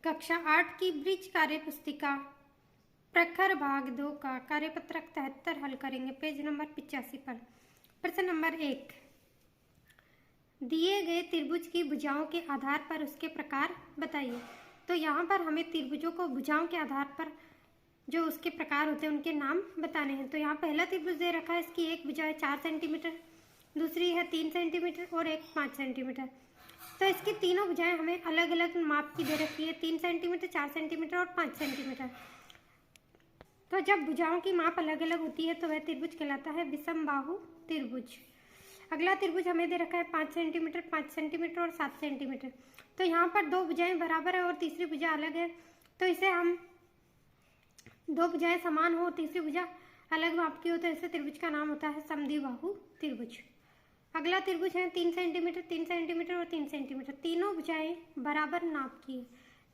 कक्षा 8 की ब्रिज कार्य पुस्तिका प्रखर भाग 2 का कार्यपत्रक 73 हल करेंगे। पेज नंबर 85 पर। प्रश्न नंबर 1, दिए गए त्रिभुज की भुजाओं के आधार पर उसके प्रकार बताइए। तो यहाँ पर हमें त्रिभुजों को भुजाओं के आधार पर जो उसके प्रकार होते हैं उनके नाम बताने हैं। तो यहाँ पहला त्रिभुज दे रखा है, इसकी एक भुजा है 4 सेंटीमीटर, दूसरी है 3 सेंटीमीटर और एक 5 सेंटीमीटर। तो इसकी तीनों भुजाएं हमें अलग अलग माप की दे रखी है, 3 सेंटीमीटर, 4 सेंटीमीटर और 5 सेंटीमीटर। तो जब भुजाओं की माप अलग अलग होती है तो वह त्रिभुज कहलाता है विषमबाहु त्रिभुज। अगला त्रिभुज हमें दे रखा है 5 सेंटीमीटर, 5 सेंटीमीटर और 7 सेंटीमीटर। तो यहाँ पर दो भुजाएं बराबर है और तीसरी भुजा अलग है, तो इसे हम दो भुजाएं समान हो और तीसरी भुजा अलग माप की हो तो ऐसे त्रिभुज का नाम होता है समद्विबाहु त्रिभुज। अगला त्रिभुज है 3 सेंटीमीटर, 3 सेंटीमीटर और 3 सेंटीमीटर, तीनों भुजाएं बराबर नाप की है,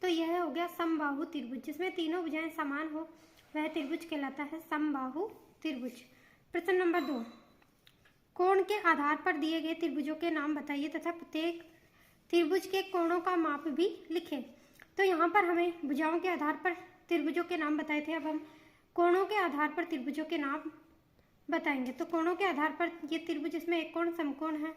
तो यह हो गया समबाहु त्रिभुज। जिसमें तीनों भुजाएं समान हो वह त्रिभुज कहलाता है समबाहु त्रिभुज। प्रश्न नंबर 2, कोण के आधार पर दिए गए त्रिभुजों के नाम बताइए तथा प्रत्येक त्रिभुज के कोणों का माप भी लिखें। तो यहाँ पर हमें भुजाओं के आधार पर त्रिभुजों के नाम बताए थे, अब हम कोणों के आधार पर त्रिभुजों के नाम बताएंगे। तो कोणों के आधार पर ये त्रिभुज, इसमें एक कोण समकोण है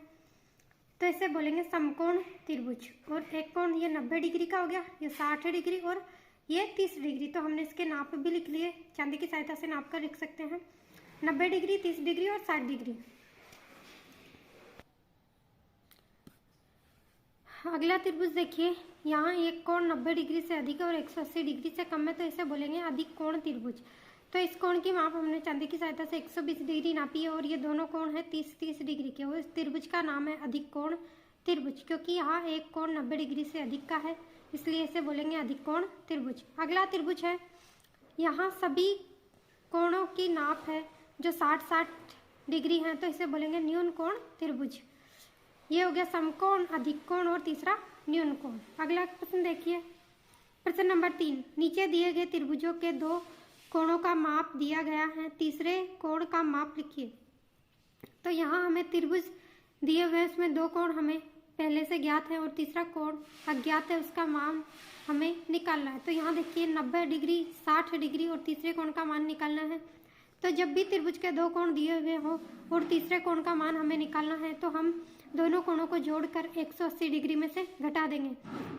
तो इसे बोलेंगे समकोण त्रिभुज। और एक कोण ये 90 डिग्री का हो गया, ये 60 डिग्री और ये 30 डिग्री। तो हमने इसके नाप भी लिख लिए, चांदी की सहायता से नाप कर लिख सकते हैं 90 डिग्री, 30 डिग्री और 60 डिग्री। अगला त्रिभुज देखिए, यहाँ एक कोण 90 डिग्री से अधिक है और 180 डिग्री से कम है तो इसे बोलेंगे अधिक कोण त्रिभुज। तो इस कोण की माप हमने चांदी की सहायता से 120 डिग्री नापी है और ये दोनों कोण है 30-30 डिग्री के। और इस त्रिभुज का नाम है अधिक कोण त्रिभुज, क्योंकि यहाँ एक कोण 90 डिग्री से अधिक का है, इसलिए इसे बोलेंगे अधिक कोण त्रिभुज। अगला त्रिभुज है, यहाँ सभी कोणों की नाप है जो 60-60 डिग्री है तो इसे बोलेंगे न्यून कोण त्रिभुज। ये हो गया समकोण, अधिक कोण और तीसरा न्यून कोण। अगला प्रश्न देखिए, प्रश्न नंबर 3, नीचे दिए गए त्रिभुजों के दो कोणों का माप दिया गया है, तीसरे कोण का माप लिखिए। तो यहाँ हमें त्रिभुज दिए हुए उसमें दो कोण हमें पहले से ज्ञात है और तीसरा कोण अज्ञात है, उसका मान हमें निकालना है। तो यहाँ देखिए 90 डिग्री, 60 डिग्री और तीसरे कोण का मान निकालना है। तो जब भी त्रिभुज के दो कोण दिए हुए हो और तीसरे कोण का मान हमें निकालना है तो हम दोनों कोणों को जोड़कर 180 डिग्री में से घटा देंगे।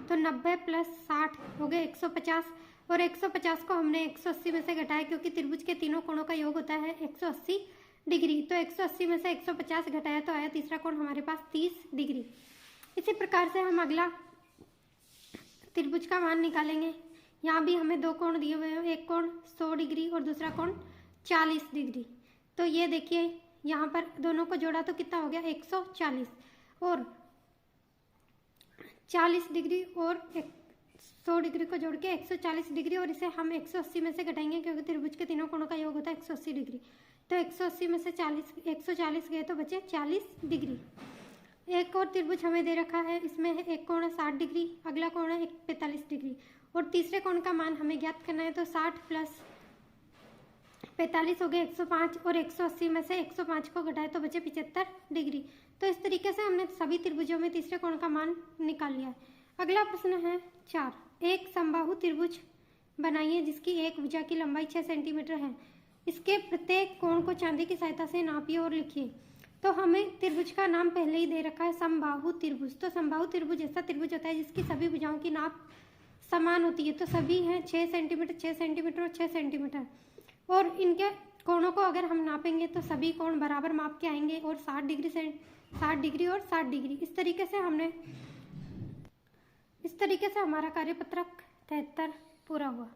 तो 90 + 60 हो गए 150 और 150 को हमने 180 में से घटाया क्योंकि त्रिभुज के तीनों कोणों का योग होता है 180 डिग्री। तो 180 में से 150 घटाया तो आया तीसरा कोण हमारे पास 30 डिग्री। इसी प्रकार से हम अगला त्रिभुज का मान निकालेंगे। यहाँ भी हमें दो कोण दिए हुए हैं, एक कोण 100 डिग्री और दूसरा कोण 40 डिग्री। तो ये देखिए यहाँ पर दोनों को जोड़ा तो कितना हो गया 140 और 40 डिग्री और 100 डिग्री को जोड़ के 140 डिग्री और इसे हम 180 में से घटाएंगे क्योंकि त्रिभुज के तीनों कोणों का योग होता है 180 डिग्री। तो 180 में से 140 गए तो बचे 40 डिग्री। एक और त्रिभुज हमें दे रखा है, इसमें एक कोण है 60 डिग्री, अगला कोण है 45 डिग्री और तीसरे कोण का मान हमें ज्ञात करना है। तो 60 + 45 हो गए 105 और 180 में से 105 को घटाए तो बचे 75 डिग्री। तो इस तरीके से हमने सभी त्रिभुजों में तीसरे कोण का मान निकाल लिया है। अगला प्रश्न है 4, एक समबाहु त्रिभुज बनाइए जिसकी एक भुजा की लंबाई 6 सेंटीमीटर है, इसके प्रत्येक कोण को चांदी की सहायता से नापिए और लिखिए। तो हमें त्रिभुज का नाम पहले ही दे रखा है समबाहु त्रिभुज। तो समबाहु त्रिभुज ऐसा त्रिभुज होता है जिसकी सभी भुजाओं की नाप समान होती है। तो सभी हैं 6 सेंटीमीटर, 6 सेंटीमीटर और 6 सेंटीमीटर और इनके कोणों को अगर हम नापेंगे तो सभी कोण बराबर माप के आएंगे और 60 डिग्री से 60 डिग्री और 60 डिग्री। इस तरीके से हमारा कार्यपत्रक 73 पूरा हुआ।